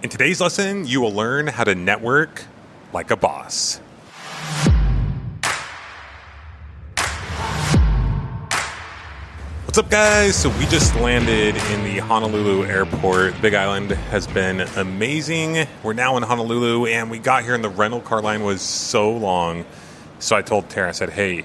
In today's lesson, you will learn how to network like a boss. What's up, guys? So we just landed in the Honolulu airport. Big Island has been amazing. We're now in Honolulu, and we got here and the rental car line was so long. So I told Tara, I said, hey,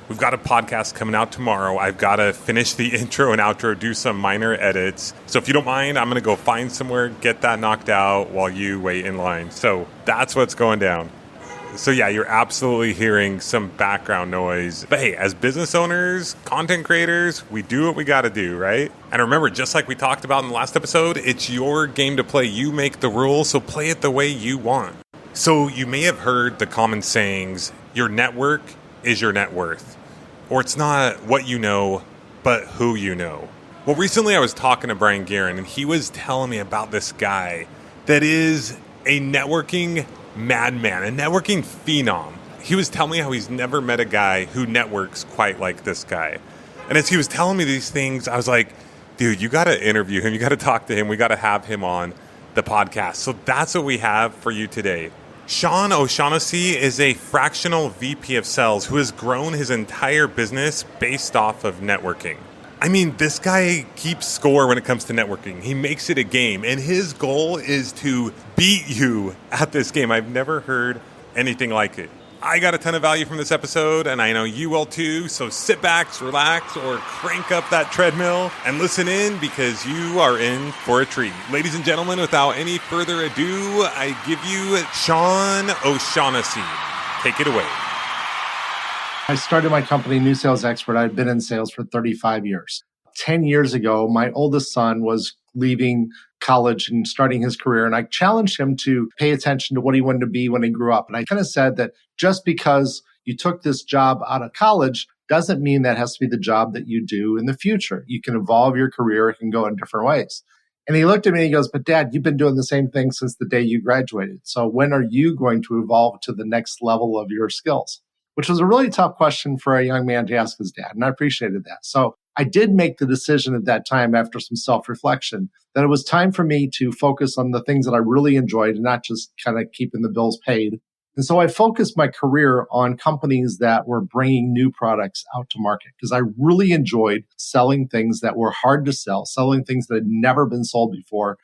we've got a podcast coming out tomorrow. I've got to finish the intro and outro, do some minor edits. So if you don't mind, I'm going to go find somewhere, get that knocked out while you wait in line. So that's what's going down. So yeah, you're absolutely hearing some background noise. But hey, as business owners, content creators, we do what we got to do, right? And remember, just like we talked about in the last episode, it's your game to play. You make the rules, so play it the way you want. So you may have heard the common sayings, your network is your net worth. Or it's not what you know, but who you know. Well, recently I was talking to Brian Guerin, and he was telling me about this guy that is a networking madman, a networking phenom. He was telling me how he's never met a guy who networks quite like this guy. And as he was telling me these things, I was like, dude, you got to interview him. You got to talk to him. We got to have him on the podcast. So that's what we have for you today. Sean O'Shaughnessy is a fractional VP of sales who has grown his entire business based off of networking. I mean, this guy keeps score when it comes to networking. He makes it a game, and his goal is to beat you at this game. I've never heard anything like it. I got a ton of value from this episode, and I know you will too. So sit back, relax, or crank up that treadmill and listen in because you are in for a treat. Ladies and gentlemen, without any further ado, I give you Sean O'Shaughnessy. Take it away. I started my company, New Sales Expert. I'd been in sales for 35 years. 10 years ago, my oldest son was leaving college and starting his career. And I challenged him to pay attention to what he wanted to be when he grew up. And I kind of said that just because you took this job out of college doesn't mean that has to be the job that you do in the future. You can evolve your career. It can go in different ways. And he looked at me and he goes, but Dad, you've been doing the same thing since the day you graduated. So when are you going to evolve to the next level of your skills? Which was a really tough question for a young man to ask his dad. And I appreciated that. So I did make the decision at that time after some self-reflection that it was time for me to focus on the things that I really enjoyed and not just kind of keeping the bills paid. And so I focused my career on companies that were bringing new products out to market because I really enjoyed selling things that were hard to sell, selling things that had never been sold before.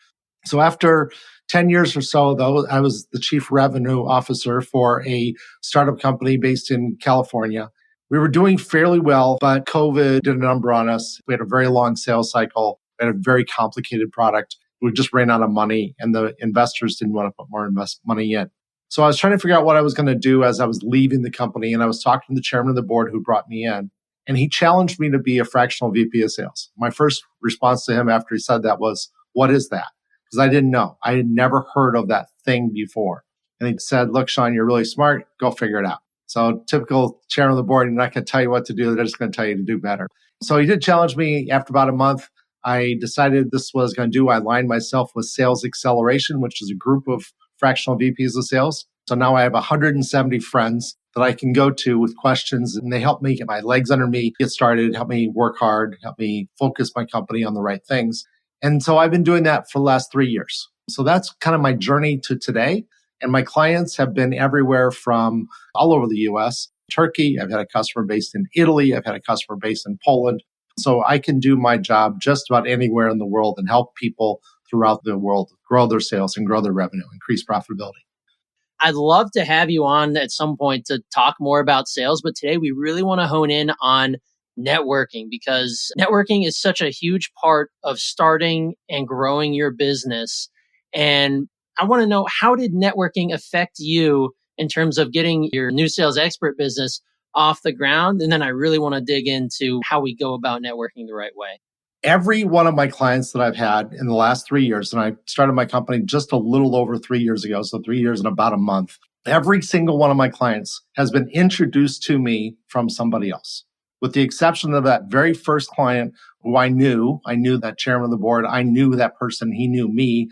So after 10 years or so, though, I was the chief revenue officer for a startup company based in California. We were doing fairly well, but COVID did a number on us. We had a very long sales cycle. We had a very complicated product. We just ran out of money, and the investors didn't want to put more money in. So I was trying to figure out what I was going to do as I was leaving the company, and I was talking to the chairman of the board who brought me in, and he challenged me to be a fractional VP of sales. My first response to him after he said that was, what is that? Because I didn't know. I had never heard of that thing before. And he said, look, Sean, you're really smart. Go figure it out. So typical chairman of the board, I'm not going to tell you what to do. They're just going to tell you to do better. So he did challenge me. After about a month, I decided this was going to do. I aligned myself with Sales Acceleration, which is a group of fractional VPs of sales. So now I have 170 friends that I can go to with questions, and they help me get my legs under me, get started, help me work hard, help me focus my company on the right things. And so I've been doing that for the last 3 years. So that's kind of my journey to today. And my clients have been everywhere from all over the US, Turkey. I've had a customer based in Italy. I've had a customer based in Poland. So I can do my job just about anywhere in the world and help people throughout the world grow their sales and grow their revenue, increase profitability. I'd love to have you on at some point to talk more about sales, but today we really want to hone in on networking because networking is such a huge part of starting and growing your business. And I want to know, how did networking affect you in terms of getting your New Sales Expert business off the ground? And then I really want to dig into how we go about networking the right way. Every one of my clients that I've had in the last 3 years, and I started my company just a little over 3 years ago, so 3 years and about a month, every single one of my clients has been introduced to me from somebody else. With the exception of that very first client who I knew that chairman of the board, I knew that person, he knew me.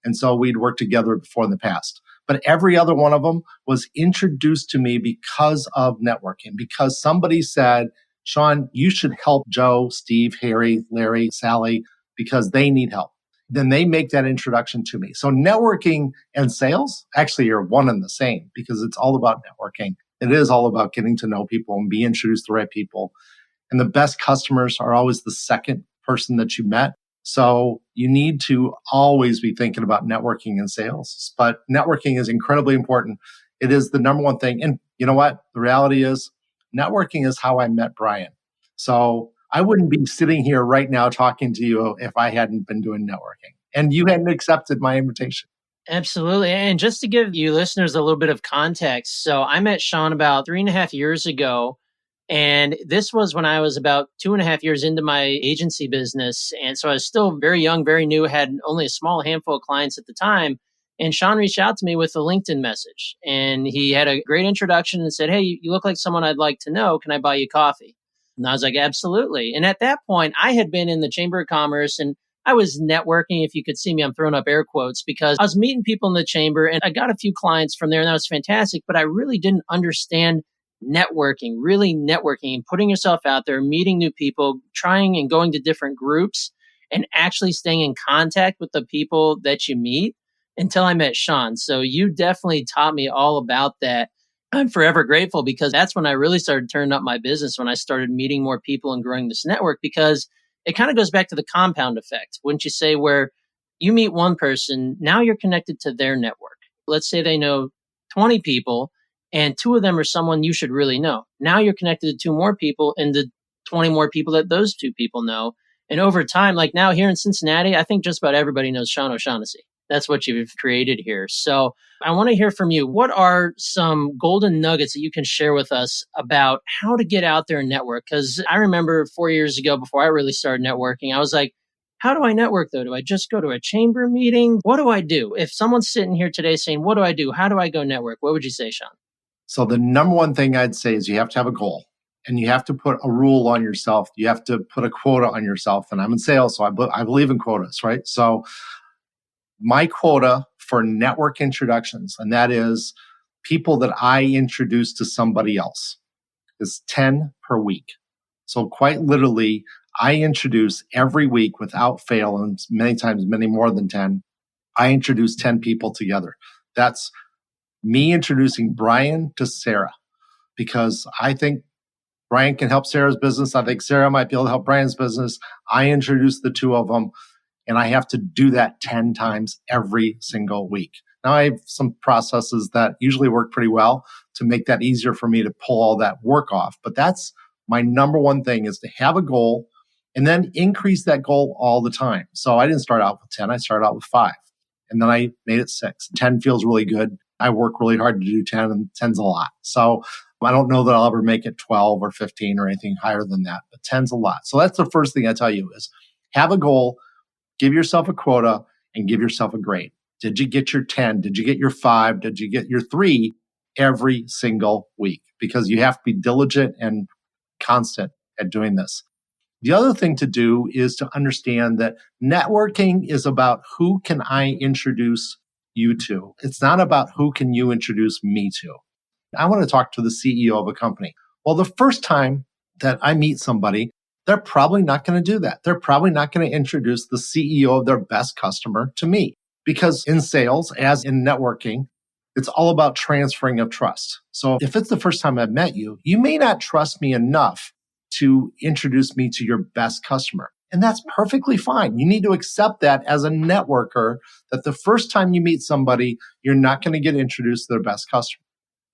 And so we'd worked together before in the past. But every other one of them was introduced to me because of networking, because somebody said, Sean, you should help Joe, Steve, Harry, Larry, Sally, because they need help. then they make that introduction to me. So networking and sales actually are one and the same because it's all about networking. It is all about getting to know people and be introduced to the right people. And the best customers are always the second person that you met. So you need to always be thinking about networking and sales. But networking is incredibly important. It is the number one thing. And you know what? The reality is networking is how I met Brian. So I wouldn't be sitting here right now talking to you if I hadn't been doing networking and you hadn't accepted my invitation. Absolutely. And just to give you listeners a little bit of context, so I met Sean about 3.5 years ago. And this was when I was about 2.5 years into my agency business. And so I was still very young, very new, had only a small handful of clients at the time. And Sean reached out to me with a LinkedIn message. And he had a great introduction and said, "Hey, you look like someone I'd like to know. Can I buy you coffee?" And I was like, "Absolutely." And at that point, I had been in the Chamber of Commerce and I was networking. If you could see me, I'm throwing up air quotes because I was meeting people in the chamber and I got a few clients from there and that was fantastic. But I really didn't understand really networking and putting yourself out there, meeting new people, trying and going to different groups and actually staying in contact with the people that you meet until I met Sean. So you definitely taught me all about that. I'm forever grateful because that's when I really started turning up my business, when I started meeting more people and growing this network, because it kind of goes back to the compound effect, wouldn't you say, where you meet one person, now you're connected to their network. Let's say they know 20 people and two of them are someone you should really know. Now you're connected to two more people and the 20 more people that those two people know. And over time, like now here in Cincinnati, I think just about everybody knows Sean O'Shaughnessy. That's what you've created here. So I want to hear from you. What are some golden nuggets that you can share with us about how to get out there and network? Because I remember 4 years ago, before I really started networking, I was like, how do I network though? Do I just go to a chamber meeting? What do I do? If someone's sitting here today saying, what do I do? How do I go network? What would you say, Sean? So the number one thing I'd say is you have to have a goal and you have to put a rule on yourself. You have to put a quota on yourself. And I'm in sales, so I believe in quotas, right? So my quota for network introductions, and that is people that I introduce to somebody else, is 10 per week. So quite literally, I introduce every week without fail, and many times, many more than 10, I introduce 10 people together. That's me introducing Brian to Sarah, because I think Brian can help Sarah's business. I think Sarah might be able to help Brian's business. I introduce the two of them, and I have to do that 10 times every single week. Now, I have some processes that usually work pretty well to make that easier for me to pull all that work off. But that's my number one thing, is to have a goal and then increase that goal all the time. So I didn't start out with 10. I started out with 5. And then I made it 6. 10 feels really good. I work really hard to do 10, and 10's a lot. So I don't know that I'll ever make it 12 or 15 or anything higher than that, but 10's a lot. So that's the first thing I tell you is have a goal, give yourself a quota, and give yourself a grade. Did you get your 10? Did you get your 5? Did you get your 3 every single week? Because you have to be diligent and constant at doing this. The other thing to do is to understand that networking is about who can I introduce you to. It's not about who can you introduce me to. I want to talk to the CEO of a company. Well, the first time that I meet somebody, they're probably not going to do that. They're probably not going to introduce the CEO of their best customer to me, because in sales, as in networking, it's all about transferring of trust. So if it's the first time I've met you, you may not trust me enough to introduce me to your best customer. And that's perfectly fine. You need to accept that as a networker, that the first time you meet somebody, you're not going to get introduced to their best customer.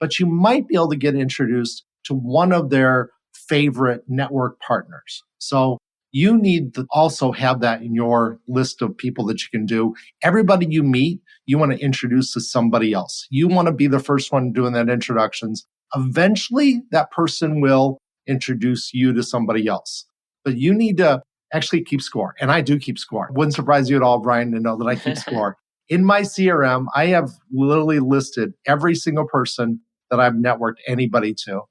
But you might be able to get introduced to one of their favorite network partners. So you need to also have that in your list of people that you can do. Everybody you meet, you want to introduce to somebody else. You want to be the first one doing that introductions. Eventually, that person will introduce you to somebody else. But you need to actually keep score. And I do keep score. Wouldn't surprise you at all, Brian, to know that I keep score. In my CRM, I have literally listed every single person that I've networked anybody to.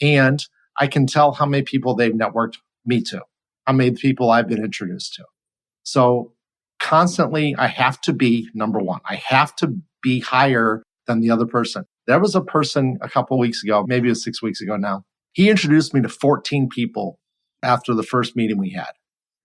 And I can tell how many people they've networked me to, how many people I've been introduced to. So constantly, I have to be number one. I have to be higher than the other person. There was a person a couple of weeks ago, maybe it was 6 weeks ago now. He introduced me to 14 people after the first meeting we had.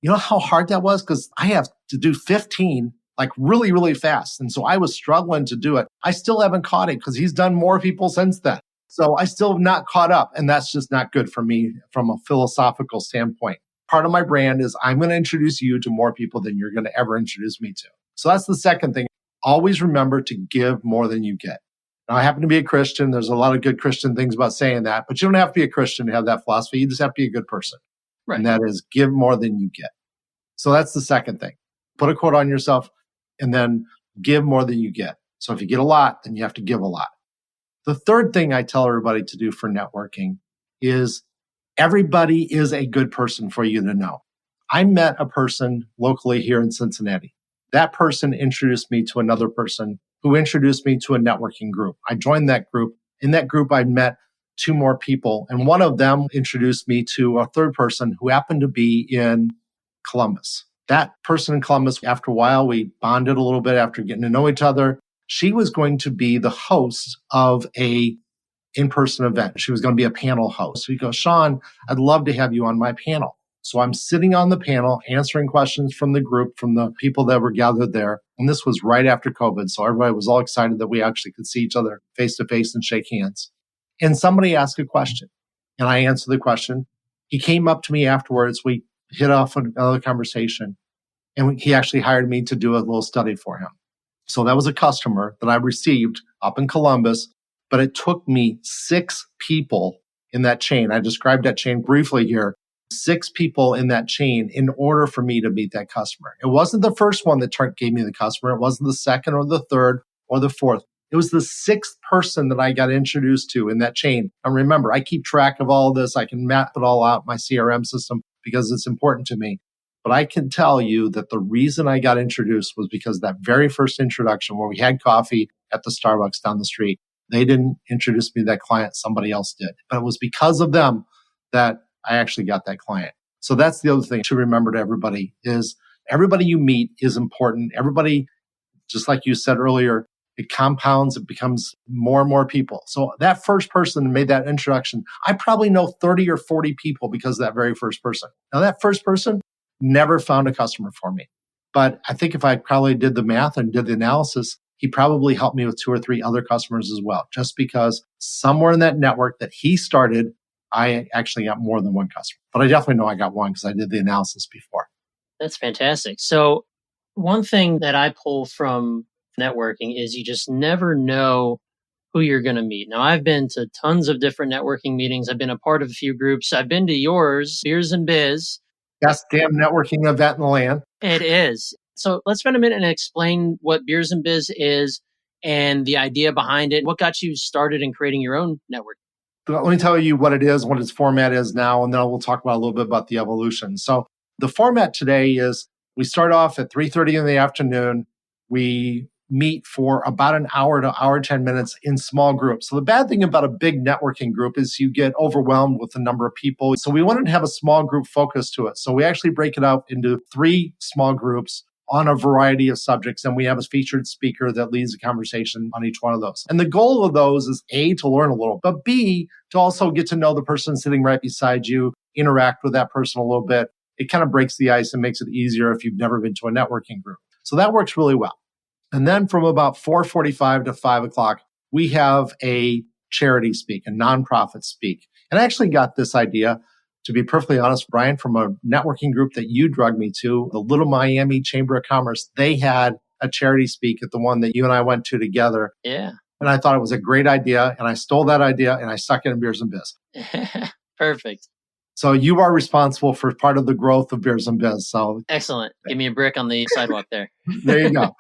You know how hard that was? Because I have to do 15 like really, really fast. And so I was struggling to do it. I still haven't caught it because he's done more people since then. So I still have not caught up. And that's just not good for me from a philosophical standpoint. Part of my brand is I'm going to introduce you to more people than you're going to ever introduce me to. So that's the second thing. Always remember to give more than you get. Now, I happen to be a Christian. There's a lot of good Christian things about saying that, but you don't have to be a Christian to have that philosophy. You just have to be a good person. Right. And that is give more than you get. So that's the second thing. Put a quote on yourself and then give more than you get. So if you get a lot, then you have to give a lot. The third thing I tell everybody to do for networking is everybody is a good person for you to know. I met a person locally here in Cincinnati. That person introduced me to another person who introduced me to a networking group. I joined that group. In that group, I met 2 more people, and one of them introduced me to a third person who happened to be in Columbus. That person in Columbus, after a while, we bonded a little bit after getting to know each other. She was going to be the host of a in-person event. She was going to be a panel host. So he goes, Sean, I'd love to have you on my panel. So I'm sitting on the panel, answering questions from the group, from the people that were gathered there. And this was right after COVID. So everybody was all excited that we actually could see each other face to face and shake hands. And somebody asked a question and I answered the question. He came up to me afterwards. We hit off another conversation and he actually hired me to do a little study for him. So that was a customer that I received up in Columbus, but it took me 6 people in that chain. I described that chain briefly here. 6 people in that chain in order for me to meet that customer. It wasn't the first one that gave me the customer. It wasn't the second or the third or the fourth. It was the 6th person that I got introduced to in that chain. And remember, I keep track of all this. I can map it all out in my CRM system because it's important to me. But I can tell you that the reason I got introduced was because that very first introduction where we had coffee at the Starbucks down the street, they didn't introduce me to that client, somebody else did. But it was because of them that I actually got that client. So that's the other thing to remember to everybody is everybody you meet is important. Everybody, just like you said earlier, it compounds, it becomes more and more people. So that first person that made that introduction, I probably know 30 or 40 people because of that very first person. Now that first person never found a customer for me. But I think if I probably did the math and did the analysis, he probably helped me with 2 or 3 other customers as well, just because somewhere in that network that he started, I actually got more than one customer. But I definitely know I got one because I did the analysis before. That's fantastic. So one thing that I pull from networking is you just never know who you're going to meet. Now, I've been to tons of different networking meetings. I've been a part of a few groups. I've been to yours, Beers and Biz. Best damn networking event in the land. It is. So let's spend a minute and explain what Beers and Biz is and the idea behind it. What got you started in creating your own network? Let me tell you what it is, what its format is now, and then we'll talk about a little bit about the evolution. So the format today is we start off at 3:30 in the afternoon. We meet for about an hour to hour, 10 minutes in small groups. So the bad thing about a big networking group is you get overwhelmed with the number of people. So we wanted to have a small group focus to it. So we actually break it out into 3 small groups on a variety of subjects. And we have a featured speaker that leads the conversation on each one of those. And the goal of those is A, to learn a little, but B, to also get to know the person sitting right beside you, interact with that person a little bit. It kind of breaks the ice and makes it easier if you've never been to a networking group. So that works really well. And then from about 4:45 to 5 o'clock, we have a charity speak, a nonprofit speak. And I actually got this idea, to be perfectly honest, Brian, from a networking group that you drugged me to, the Little Miami Chamber of Commerce. They had a charity speak at the one that you and I went to together. Yeah. And I thought it was a great idea. And I stole that idea and I stuck it in Beers and Biz. Perfect. So you are responsible for part of the growth of Beers and Biz. So excellent. Give me a brick on the sidewalk there. There you go.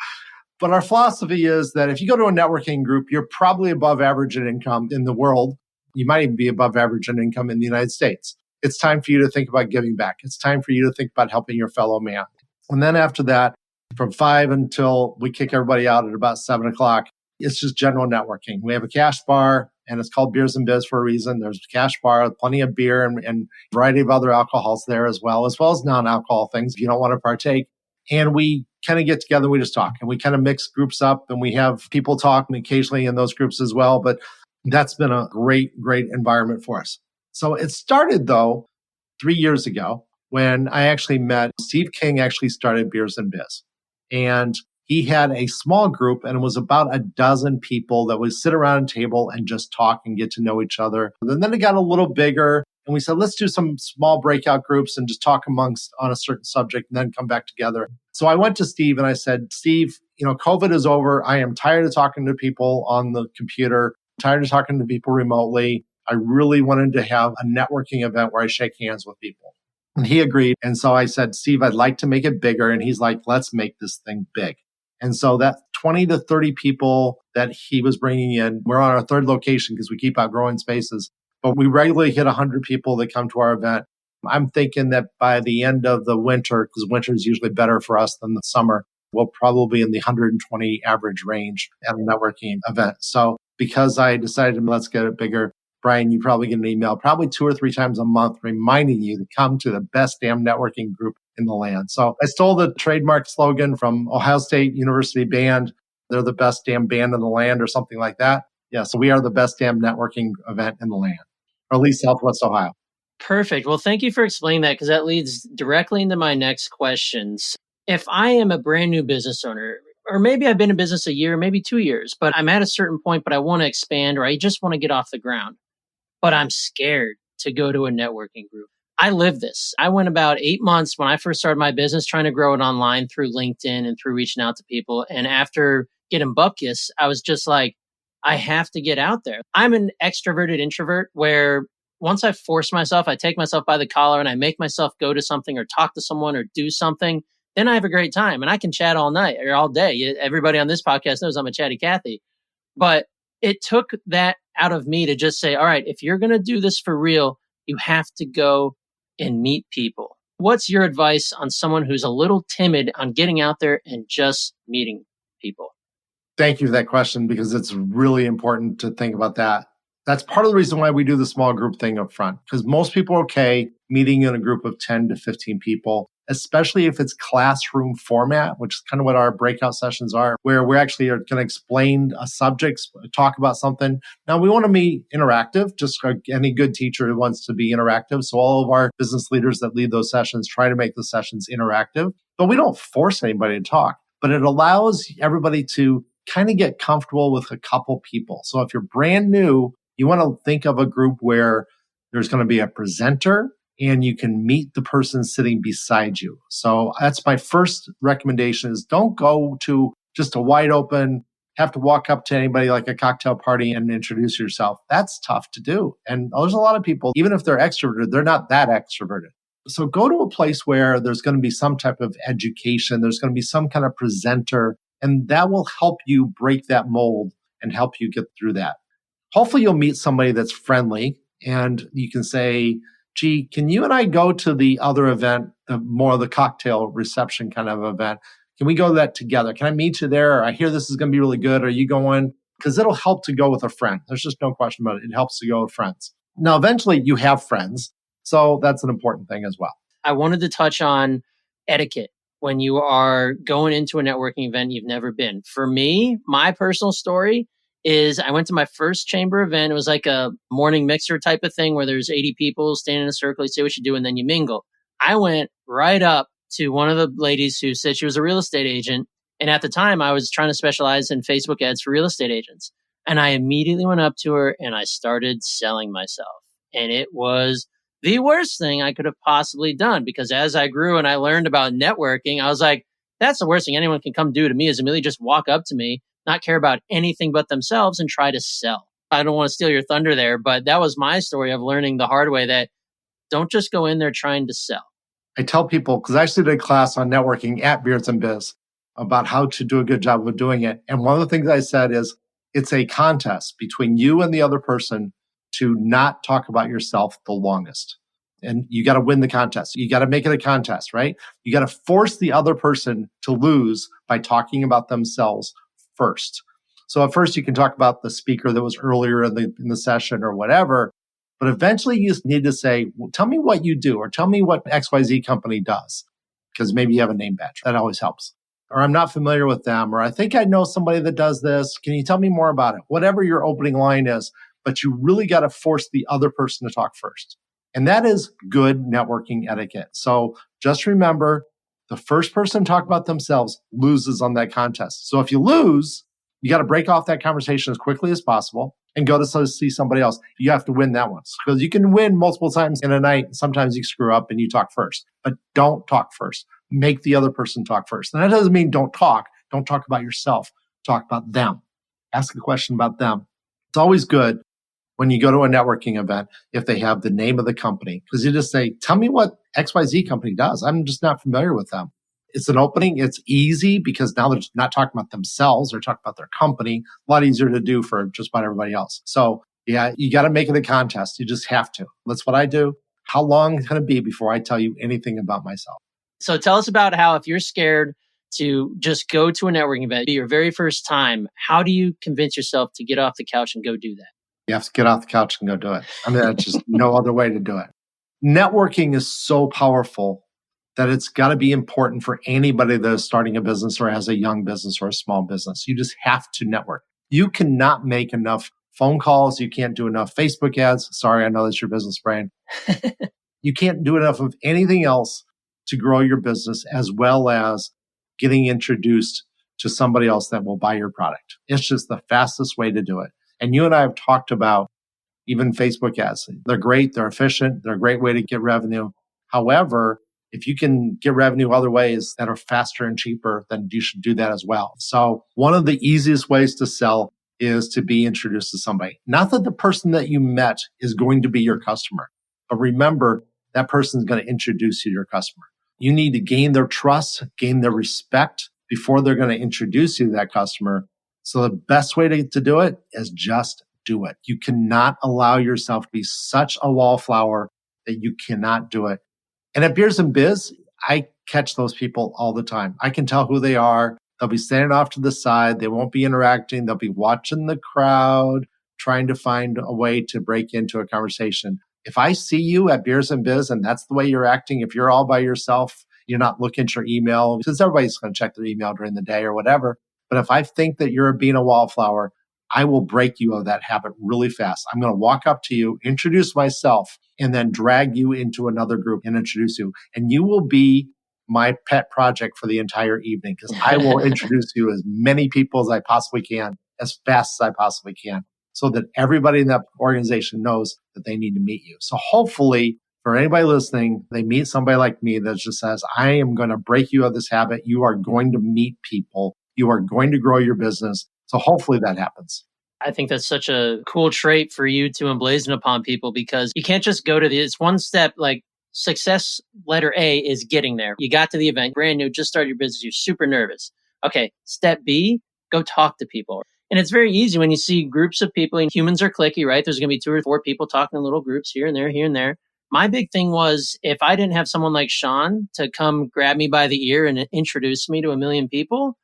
But our philosophy is that if you go to a networking group, you're probably above average in income in the world. You might even be above average in income in the United States. It's time for you to think about giving back. It's time for you to think about helping your fellow man. And then after that, from 5 until we kick everybody out at about 7 o'clock, it's just general networking. We have a cash bar, and it's called Beers and Biz for a reason. There's a cash bar, plenty of beer and a variety of other alcohols there as well as non-alcohol things if you don't want to partake. And we kind of get together, we just talk, and we kind of mix groups up, and we have people talk occasionally in those groups as well. But that's been a great, great environment for us. So it started, though, 3 years ago. when I actually met Steve King, actually started Beers and Biz. And he had a small group, and it was about a dozen people that would sit around a table and just talk and get to know each other. And then it got a little bigger, and we said, let's do some small breakout groups and just talk amongst on a certain subject and then come back together. So I went to Steve and I said, Steve, COVID is over. I am tired of talking to people on the computer, tired of talking to people remotely. I really wanted to have a networking event where I shake hands with people. And he agreed. And so I said, Steve, I'd like to make it bigger. And he's like, let's make this thing big. And so that 20 to 30 people that he was bringing in, we're on our third location because we keep outgrowing spaces, but we regularly hit 100 people that come to our event. I'm thinking that by the end of the winter, because winter is usually better for us than the summer, we'll probably be in the 120 average range at a networking event. So because I decided let's get it bigger, Brian, you probably get an email probably 2 or 3 times a month reminding you to come to the best damn networking group in the land. So I stole the trademark slogan from Ohio State University Band. They're the best damn band in the land or something like that. Yeah, so we are the best damn networking event in the land, or at least Southwest Ohio. Perfect. Well, thank you for explaining that because that leads directly into my next questions. If I am a brand new business owner, or maybe I've been in business a year, maybe 2 years, but I'm at a certain point, but I want to expand or I just want to get off the ground, but I'm scared to go to a networking group. I live this. I went about 8 months when I first started my business trying to grow it online through LinkedIn and through reaching out to people. And after getting bupkis, I was just like, I have to get out there. I'm an extroverted introvert where once I force myself, I take myself by the collar and I make myself go to something or talk to someone or do something, then I have a great time and I can chat all night or all day. Everybody on this podcast knows I'm a chatty Cathy. But it took that out of me to just say, all right, if you're going to do this for real, you have to go and meet people. What's your advice on someone who's a little timid on getting out there and just meeting people? Thank you for that question because it's really important to think about that. That's part of the reason why we do the small group thing up front, because most people are okay meeting in a group of 10 to 15 people, especially if it's classroom format, which is kind of what our breakout sessions are, where we actually are going to explain a subject, talk about something. Now, we want to be interactive, just like any good teacher wants to be interactive. So all of our business leaders that lead those sessions try to make the sessions interactive, but we don't force anybody to talk, but it allows everybody to kind of get comfortable with a couple people. So if you're brand new, you want to think of a group where there's going to be a presenter and you can meet the person sitting beside you. So that's my first recommendation is don't go to just a wide open, have to walk up to anybody like a cocktail party and introduce yourself. That's tough to do. And there's a lot of people, even if they're extroverted, they're not that extroverted. So go to a place where there's going to be some type of education, there's going to be some kind of presenter, and that will help you break that mold and help you get through that. Hopefully you'll meet somebody that's friendly and you can say, gee, can you and I go to the other event, more of the cocktail reception kind of event? Can we go to that together? Can I meet you there? I hear this is going to be really good. Are you going? Because it'll help to go with a friend. There's just no question about it. It helps to go with friends. Now, eventually you have friends. So that's an important thing as well. I wanted to touch on etiquette when you are going into a networking event you've never been. For me, my personal story is I went to my first chamber event. It was like a morning mixer type of thing where there's 80 people standing in a circle, you say what you do, and then you mingle. I went right up to one of the ladies who said she was a real estate agent. And at the time, I was trying to specialize in Facebook ads for real estate agents. And I immediately went up to her and I started selling myself. And it was the worst thing I could have possibly done because as I grew and I learned about networking, I was like, that's the worst thing anyone can come do to me is immediately just walk up to me, not care about anything but themselves and try to sell. I don't want to steal your thunder there, but that was my story of learning the hard way that don't just go in there trying to sell. I tell people, because I actually did a class on networking at Beards and Biz about how to do a good job of doing it. And one of the things I said is it's a contest between you and the other person to not talk about yourself the longest. And you got to win the contest. You got to make it a contest, right? You got to force the other person to lose by talking about themselves first. So at first you can talk about the speaker that was earlier in the session or whatever, but eventually you need to say, well, tell me what you do or tell me what XYZ company does, because maybe you have a name badge. That always helps. Or I'm not familiar with them, or I think I know somebody that does this. Can you tell me more about it? Whatever your opening line is, but you really got to force the other person to talk first. And that is good networking etiquette. So just remember, the first person to talk about themselves loses on that contest. So if you lose, you got to break off that conversation as quickly as possible and go to see somebody else. You have to win that one because you can win multiple times in a night. Sometimes you screw up and you talk first, but don't talk first. Make the other person talk first. And that doesn't mean don't talk. Don't talk about yourself. Talk about them. Ask a question about them. It's always good when you go to a networking event if they have the name of the company, because you just say, tell me what XYZ company does. I'm just not familiar with them. It's an opening. It's easy because now they're not talking about themselves. They're talking about their company. A lot easier to do for just about everybody else. So yeah, you got to make it a contest. You just have to. That's what I do. How long is it going to be before I tell you anything about myself? So tell us about how, if you're scared to just go to a networking event, be your very first time, how do you convince yourself to get off the couch and go do that? You have to get off the couch and go do it. I mean, that's just no other way to do it. Networking is so powerful that it's got to be important for anybody that is starting a business or has a young business or a small business. You just have to network. You cannot make enough phone calls. You can't do enough Facebook ads. Sorry, I know that's your business brain. You can't do enough of anything else to grow your business as well as getting introduced to somebody else that will buy your product. It's just the fastest way to do it. And you and I have talked about even Facebook ads. They're great. They're efficient. They're a great way to get revenue. However, if you can get revenue other ways that are faster and cheaper, then you should do that as well. So one of the easiest ways to sell is to be introduced to somebody. Not that the person that you met is going to be your customer, but remember that person is going to introduce you to your customer. You need to gain their trust, gain their respect before they're going to introduce you to that customer. So the best way to do it is just do it. You cannot allow yourself to be such a wallflower that you cannot do it. And at Beers and Biz, I catch those people all the time. I can tell who they are. They'll be standing off to the side. They won't be interacting. They'll be watching the crowd, trying to find a way to break into a conversation. If I see you at Beers and Biz and that's the way you're acting, if you're all by yourself, you're not looking at your email, because everybody's going to check their email during the day or whatever. But if I think that you're being a wallflower, I will break you of that habit really fast. I'm going to walk up to you, introduce myself, and then drag you into another group and introduce you. And you will be my pet project for the entire evening because I will introduce you as many people as I possibly can, as fast as I possibly can, so that everybody in that organization knows that they need to meet you. So hopefully, for anybody listening, they meet somebody like me that just says, I am going to break you of this habit. You are going to meet people. You are going to grow your business. So hopefully that happens. I think that's such a cool trait for you to emblazon upon people, because you can't just go to it's one step. Like, success letter A is getting there. You got to the event, brand new, just started your business. You're super nervous. Okay. Step B, go talk to people. And it's very easy when you see groups of people, and humans are cliquey, right? There's going to be 2 or 4 people talking in little groups here and there, here and there. My big thing was, if I didn't have someone like Sean to come grab me by the ear and introduce me to a million people,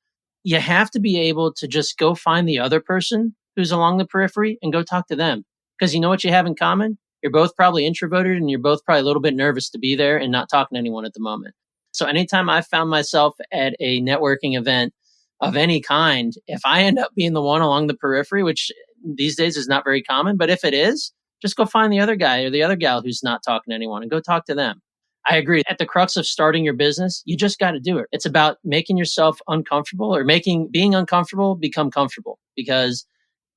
you have to be able to just go find the other person who's along the periphery and go talk to them. Because you know what you have in common? You're both probably introverted and you're both probably a little bit nervous to be there and not talking to anyone at the moment. So anytime I found myself at a networking event of any kind, if I end up being the one along the periphery, which these days is not very common, but if it is, just go find the other guy or the other gal who's not talking to anyone and go talk to them. I agree. At the crux of starting your business, you just got to do it. It's about making yourself uncomfortable, or being uncomfortable become comfortable, because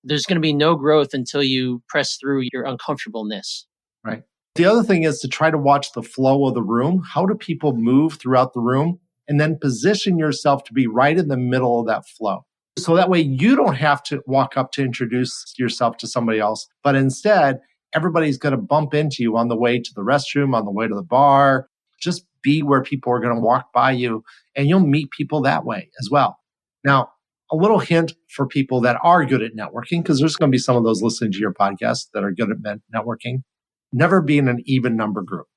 there's going to be no growth until you press through your uncomfortableness. Right. The other thing is to try to watch the flow of the room. How do people move throughout the room? And then position yourself to be right in the middle of that flow. So that way you don't have to walk up to introduce yourself to somebody else, but instead, everybody's going to bump into you on the way to the restroom, on the way to the bar. Just be where people are going to walk by you, and you'll meet people that way as well. Now, a little hint for people that are good at networking, because there's going to be some of those listening to your podcast that are good at networking. Never be in an even number group.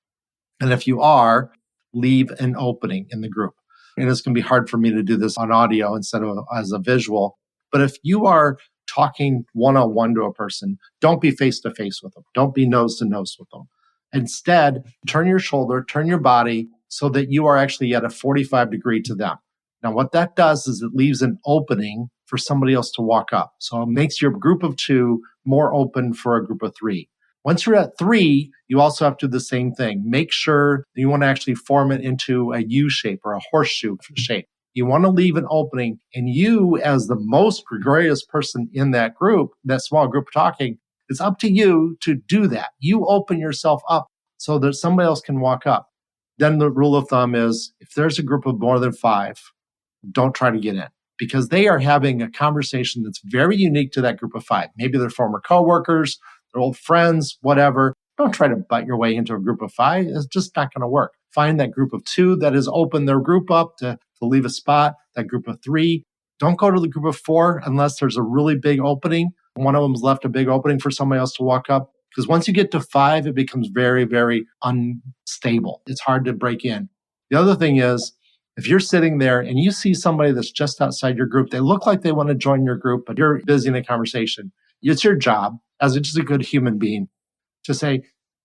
And if you are, leave an opening in the group. And it's going to be hard for me to do this on audio instead of as a visual. But if you are talking one-on-one to a person, don't be face-to-face with them. Don't be nose-to-nose with them. Instead, turn your shoulder, turn your body so that you are actually at a 45 degree to them. Now, what that does is it leaves an opening for somebody else to walk up. So it makes your group of 2 more open for a group of 3. Once you're at 3, you also have to do the same thing. Make sure you want to actually form it into a U shape or a horseshoe shape. You want to leave an opening, and you, as the most gregarious person in that group, that small group talking, it's up to you to do that. You open yourself up so that somebody else can walk up. Then the rule of thumb is if there's a group of more than 5, don't try to get in because they are having a conversation that's very unique to that group of 5. Maybe they're former coworkers, they're old friends, whatever. Don't try to butt your way into a group of 5. It's just not going to work. Find that group of 2 that has opened their group up to leave a spot, that group of 3. Don't go to the group of 4 unless there's a really big opening. One of them's left a big opening for somebody else to walk up. Because once you get to 5, it becomes very, very unstable. It's hard to break in. The other thing is, if you're sitting there and you see somebody that's just outside your group, they look like they want to join your group, but you're busy in a conversation. It's your job as just a good human being to say,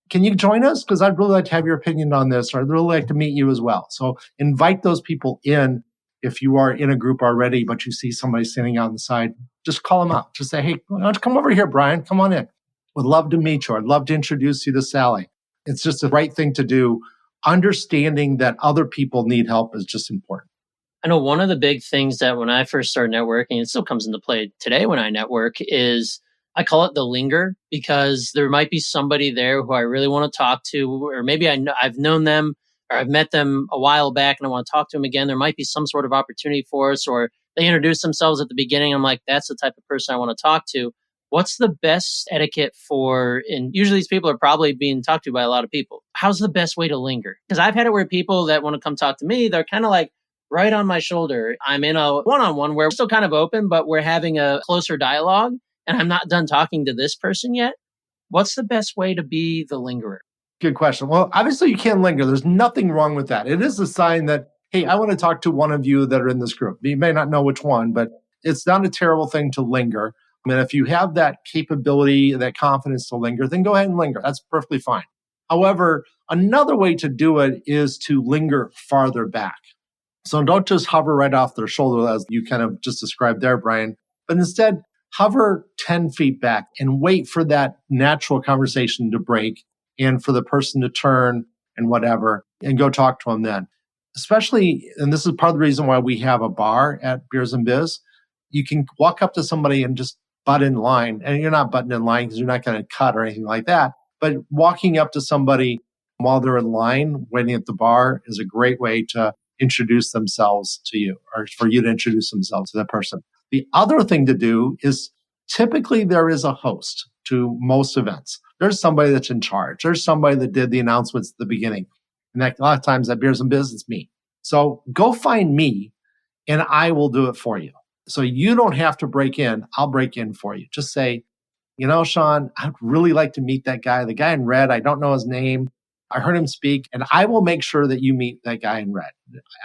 can you join us? Because I'd really like to have your opinion on this, or I'd really like to meet you as well. So invite those people in. If you are in a group already, but you see somebody standing on the side, just call them out. Just say, hey, why don't you come over here, Brian? Come on in. Would love to meet you. I'd love to introduce you to Sally. It's just the right thing to do. Understanding that other people need help is just important. I know one of the big things that when I first started networking, it still comes into play today when I network, is I call it the linger, because there might be somebody there who I really want to talk to, or maybe I've known them or I've met them a while back and I want to talk to them again. There might be some sort of opportunity for us, or they introduce themselves at the beginning. I'm like, that's the type of person I want to talk to. What's the best etiquette for, and usually these people are probably being talked to by a lot of people. How's the best way to linger? Because I've had it where people that want to come talk to me, they're kind of like right on my shoulder. I'm in a one-on-one where we're still kind of open, but we're having a closer dialogue and I'm not done talking to this person yet. What's the best way to be the lingerer? Good question. Well, obviously you can linger. There's nothing wrong with that. It is a sign that, hey, I want to talk to one of you that are in this group. You may not know which one, but it's not a terrible thing to linger. I mean, if you have that capability, that confidence to linger, then go ahead and linger. That's perfectly fine. However, another way to do it is to linger farther back. So don't just hover right off their shoulder as you kind of just described there, Brian, but instead hover 10 feet back and wait for that natural conversation to break and for the person to turn and whatever and go talk to them then. Especially, and this is part of the reason why we have a bar at Beers and Biz, you can walk up to somebody and just butt in line. And you're not butting in line because you're not going to cut or anything like that. But walking up to somebody while they're in line, waiting at the bar, is a great way to introduce themselves to you, or for you to introduce themselves to that person. The other thing to do is typically there is a host to most events. There's somebody that's in charge. There's somebody that did the announcements at the beginning. And that, a lot of times at Beers and Biz, it's me. So go find me and I will do it for you. So you don't have to break in. I'll break in for you. Just say, you know, Sean, I'd really like to meet that guy. The guy in red, I don't know his name. I heard him speak, and I will make sure that you meet that guy in red.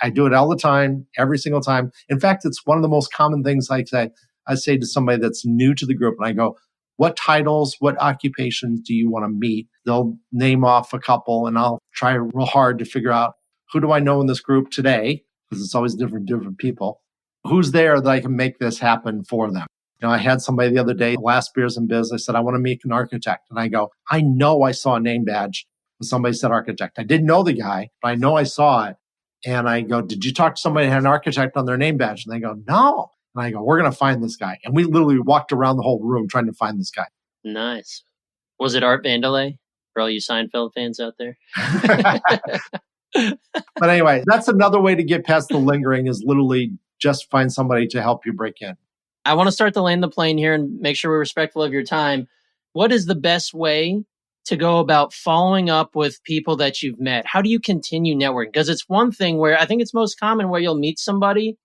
I do it all the time, every single time. In fact, it's one of the most common things I say to somebody that's new to the group, and I go, what titles, what occupations do you want to meet? They'll name off a couple, and I'll try real hard to figure out who do I know in this group today, because it's always different people. Who's there that I can make this happen for them? You know, I had somebody the other day, last Beers and Biz, I said, I want to meet an architect. And I go, I know I saw a name badge when somebody said architect. I didn't know the guy, but I know I saw it. And I go, did you talk to somebody that had an architect on their name badge? And they go, no. And I go, we're going to find this guy. And we literally walked around the whole room trying to find this guy. Nice. Was it Art Vandelay for all you Seinfeld fans out there? But anyway, that's another way to get past the lingering, is literally just find somebody to help you break in. I want to start to land the plane here and make sure we're respectful of your time. What is the best way to go about following up with people that you've met? How do you continue networking? Because it's one thing where I think it's most common where you'll meet somebody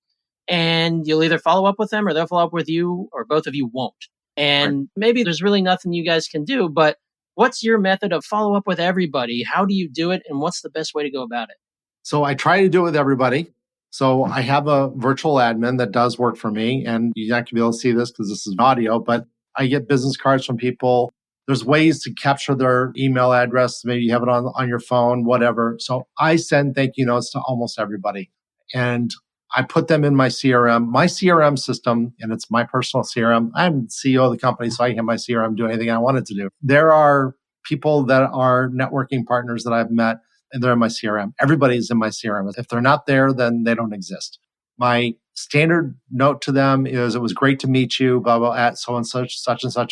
and you'll either follow up with them or they'll follow up with you, or both of you won't. And maybe there's really nothing you guys can do, but what's your method of follow up with everybody? How do you do it? And what's the best way to go about it? So I try to do it with everybody. So I have a virtual admin that does work for me, and you're not going to be able to see this because this is audio, but I get business cards from people. There's ways to capture their email address. Maybe you have it on your phone, whatever. So I send thank you notes to almost everybody. And I put them in my CRM system, and it's my personal CRM. I'm CEO of the company, so I can have my CRM do anything I want it to do. There are people that are networking partners that I've met, and they're in my CRM. Everybody's in my CRM. If they're not there, then they don't exist. My standard note to them is, it was great to meet you, blah, blah, at so and such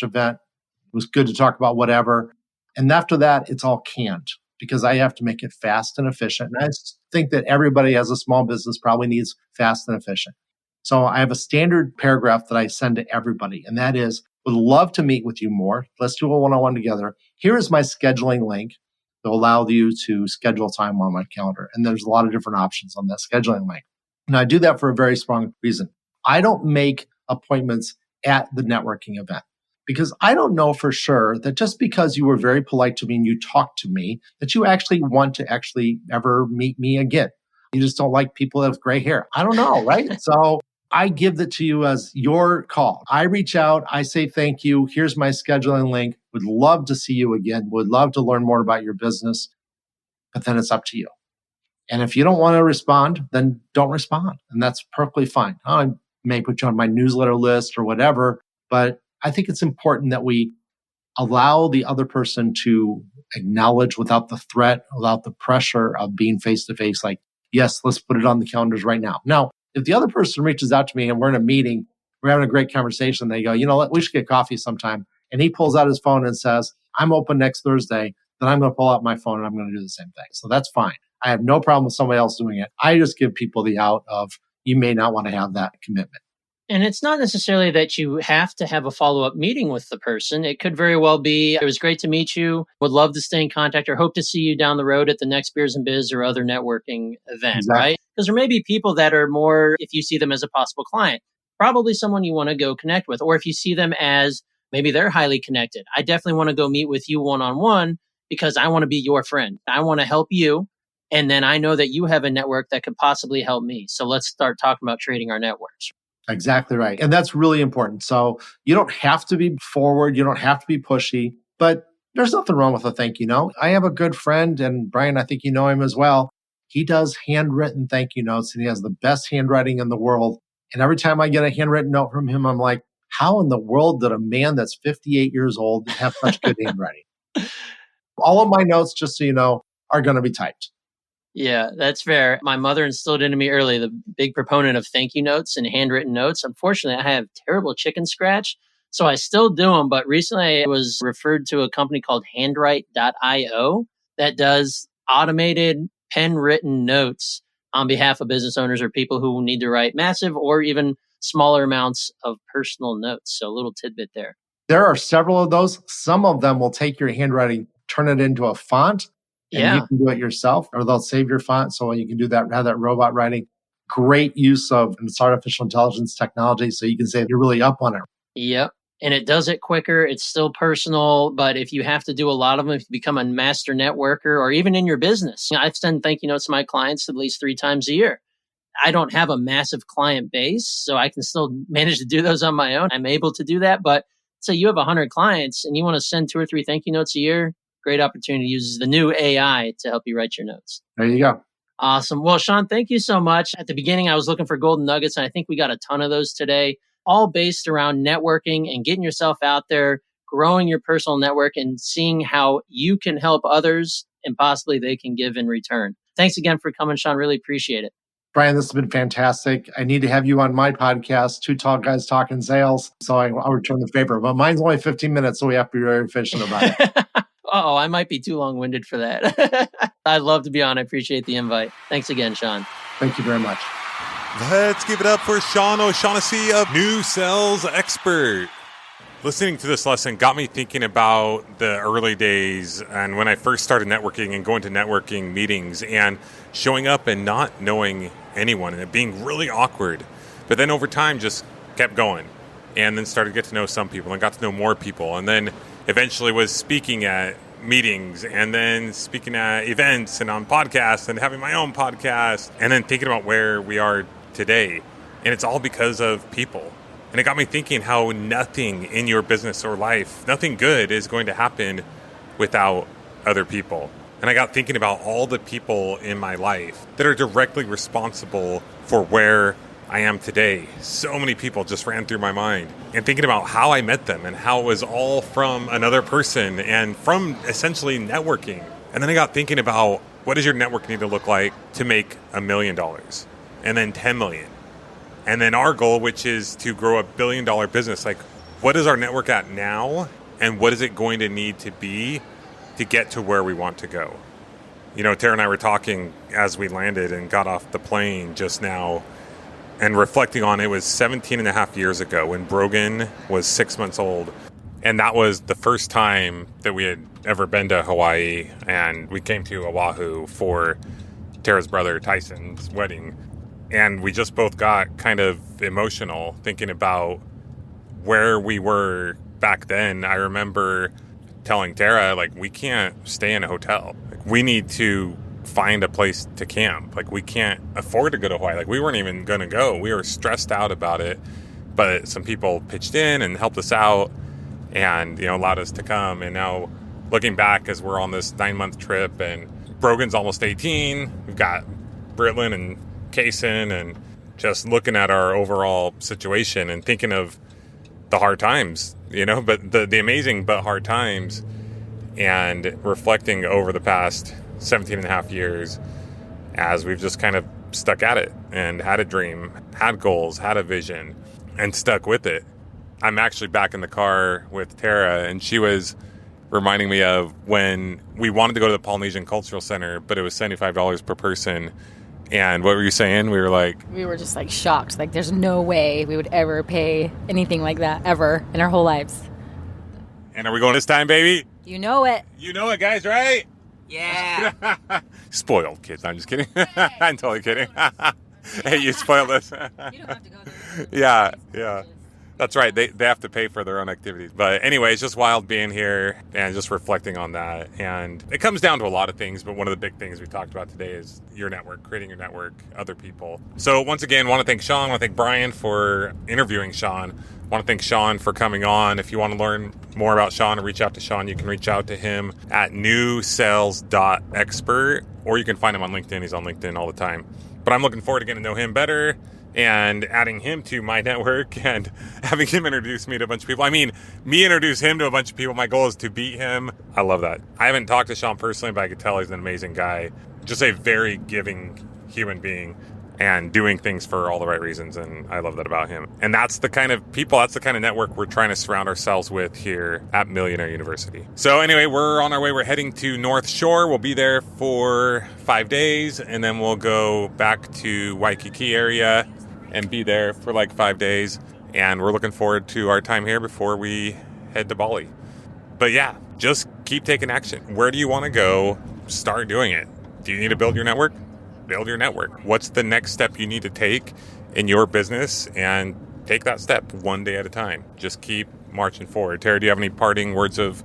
event. It was good to talk about whatever. And after that, it's all canned because I have to make it fast and efficient. And I think that everybody as a small business probably needs fast and efficient. So I have a standard paragraph that I send to everybody, and that is, would love to meet with you more. Let's do a one-on-one together. Here is my scheduling link that will allow you to schedule time on my calendar. And there's a lot of different options on that scheduling link. And I do that for a very strong reason. I don't make appointments at the networking event because I don't know for sure that just because you were very polite to me and you talked to me, that you actually want to actually ever meet me again. You just don't like people that have gray hair. I don't know, right? So I give it to you as your call. I reach out. I say, thank you. Here's my scheduling link. Would love to see you again. Would love to learn more about your business. But then it's up to you. And if you don't want to respond, then don't respond. And that's perfectly fine. I may put you on my newsletter list or whatever, but I think it's important that we allow the other person to acknowledge without the threat, without the pressure of being face-to-face, like, yes, let's put it on the calendars right now. Now, if the other person reaches out to me and we're in a meeting, we're having a great conversation, they go, we should get coffee sometime. And he pulls out his phone and says, I'm open next Thursday. Then I'm going to pull out my phone and I'm going to do the same thing. So that's fine. I have no problem with somebody else doing it. I just give people the out of, you may not want to have that commitment. And it's not necessarily that you have to have a follow-up meeting with the person. It could very well be, it was great to meet you, would love to stay in contact, or hope to see you down the road at the next Beers and Biz or other networking event, Exactly. Right? Because there may be people that are more, if you see them as a possible client, probably someone you want to go connect with. Or if you see them as maybe they're highly connected, I definitely want to go meet with you one-on-one because I want to be your friend. I want to help you. And then I know that you have a network that could possibly help me. So let's start talking about trading our networks. Exactly right. And that's really important. So you don't have to be forward. You don't have to be pushy, but there's nothing wrong with a thank you note. I have a good friend, and Brian, I think you know him as well. He does handwritten thank you notes, and he has the best handwriting in the world. And every time I get a handwritten note from him, I'm like, how in the world did a man that's 58 years old have such good handwriting? All of my notes, just so you know, are going to be typed. Yeah, that's fair. My mother instilled into me early, the big proponent of thank you notes and handwritten notes. Unfortunately, I have terrible chicken scratch, so I still do them. But recently I was referred to a company called handwrite.io that does automated pen written notes on behalf of business owners or people who need to write massive or even smaller amounts of personal notes. So a little tidbit there. There are several of those. Some of them will take your handwriting, turn it into a font, and you can do it yourself, or they'll save your font so you can do that, have that robot writing. Great use of artificial intelligence technology, so you can say you're really up on it. Yep. And it does it quicker. It's still personal, but if you have to do a lot of them, if you become a master networker or even in your business, I send thank you notes to my clients at least 3 times a year. I don't have a massive client base, so I can still manage to do those on my own. I'm able to do that, but say you have 100 clients and you want to send 2 or 3 thank you notes a year, great opportunity to use the new AI to help you write your notes. There you go. Awesome. Well, Sean, thank you so much. At the beginning, I was looking for golden nuggets, and I think we got a ton of those today, all based around networking and getting yourself out there, growing your personal network, and seeing how you can help others and possibly they can give in return. Thanks again for coming, Sean. Really appreciate it. Brian, this has been fantastic. I need to have you on my podcast, Two Tall Guys Talking Sales. So I'll return the favor. But mine's only 15 minutes, so we have to be very efficient about it. Uh-oh, I might be too long-winded for that. I'd love to be on. I appreciate the invite. Thanks again, Sean. Thank you very much. Let's give it up for Sean O'Shaughnessy of New Sales Expert. Listening to this lesson got me thinking about the early days and when I first started networking and going to networking meetings and showing up and not knowing anyone and it being really awkward. But then over time just kept going and then started to get to know some people and got to know more people and then eventually was speaking at meetings and then speaking at events and on podcasts and having my own podcast and then thinking about where we are today. And it's all because of people. And it got me thinking how nothing in your business or life, nothing good is going to happen without other people. And I got thinking about all the people in my life that are directly responsible for where I am today. So many people just ran through my mind. And thinking about how I met them and how it was all from another person and from essentially networking. And then I got thinking about, what does your network need to look like to make $1 million? And then 10 million. And then our goal, which is to grow $1 billion business. Like, what is our network at now? And what is it going to need to be to get to where we want to go? You know, Tara and I were talking as we landed and got off the plane just now and reflecting on it was 17 and a half years ago when Brogan was 6 months old. And that was the first time that we had ever been to Hawaii. And we came to Oahu for Tara's brother Tyson's wedding. And we just both got kind of emotional thinking about where we were back then. I remember telling Tara, like, we can't stay in a hotel. Like, we need to find a place to camp. Like, we can't afford to go to Hawaii. Like, we weren't even going to go. We were stressed out about it, but some people pitched in and helped us out and, you know, allowed us to come. And now looking back as we're on this 9-month trip and Brogan's almost 18, we've got Britlin and Kaysen, and just looking at our overall situation and thinking of the hard times, you know, but the amazing but hard times, and reflecting over the past 17 and a half years as we've just kind of stuck at it and had a dream, had goals, had a vision, and stuck with it. I'm actually back in the car with Tara, and she was reminding me of when we wanted to go to the Polynesian Cultural Center, but it was $75 per person. And what were you saying? We were just like shocked. Like, there's no way we would ever pay anything like that ever in our whole lives. And are we going this time, baby? You know it. You know it, guys, right? Yeah. Spoiled kids. I'm just kidding. I'm totally kidding. Hey, you spoiled us. You don't have to go there. Yeah. That's right. They have to pay for their own activities. But anyway, it's just wild being here and just reflecting on that. And it comes down to a lot of things, but one of the big things we talked about today is your network, creating your network, other people. So once again, want to thank Sean. Want to thank Brian for interviewing Sean. Want to thank Sean for coming on. If you want to learn more about Sean or reach out to Sean, you can reach out to him at newsales.expert, or you can find him on LinkedIn. He's on LinkedIn all the time. But I'm looking forward to getting to know him better and adding him to my network and having him introduce me to a bunch of people. I mean, me introduce him to a bunch of people. My goal is to beat him. I love that. I haven't talked to Sean personally, but I could tell he's an amazing guy. Just a very giving human being and doing things for all the right reasons. And I love that about him. And that's the kind of people, that's the kind of network we're trying to surround ourselves with here at Millionaire University. So anyway, we're on our way. We're heading to North Shore. We'll be there for 5 days, and then we'll go back to Waikiki area and be there for like 5 days. And we're looking forward to our time here before we head to Bali. But yeah, just keep taking action. Where do you want to go? Start doing it. Do you need to build your network? Build your network. What's the next step you need to take in your business? And take that step one day at a time. Just keep marching forward. Tara, do you have any parting words of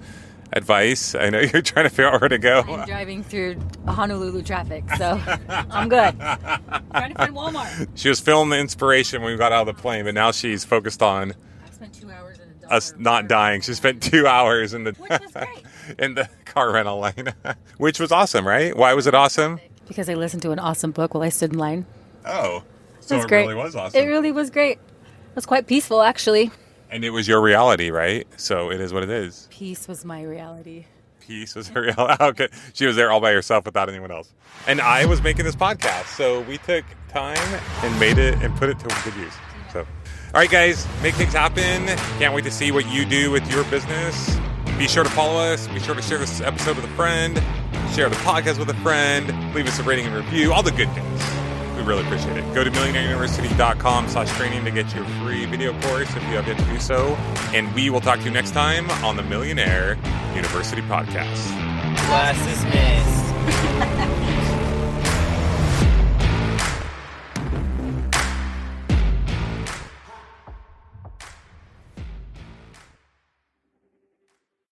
advice? I know you're trying to figure out where to go. I'm driving through Honolulu traffic, so I'm good. Trying to find Walmart. She was filming the inspiration when we got out of the plane, but now she's focused on I spent 2 hours in a us not dying. She spent 2 hours in the which was great. in the car rental line, which was awesome, right? Why was it awesome? Because I listened to an awesome book while I stood in line. Oh, so it great. really was awesome. It really was great. It was quite peaceful, actually. And it was your reality, right? So it is what it is. Peace was my reality. Peace was her reality. Okay. She was there all by herself without anyone else. And I was making this podcast. So we took time and made it and put it to good use. So, all right, guys, make things happen. Can't wait to see what you do with your business. Be sure to follow us. Be sure to share this episode with a friend. Share the podcast with a friend. Leave us a rating and review. All the good things. We really appreciate it. Go to millionaireuniversity.com/training to get your free video course if you have yet to do so. And we will talk to you next time on the Millionaire University Podcast. Class dismissed.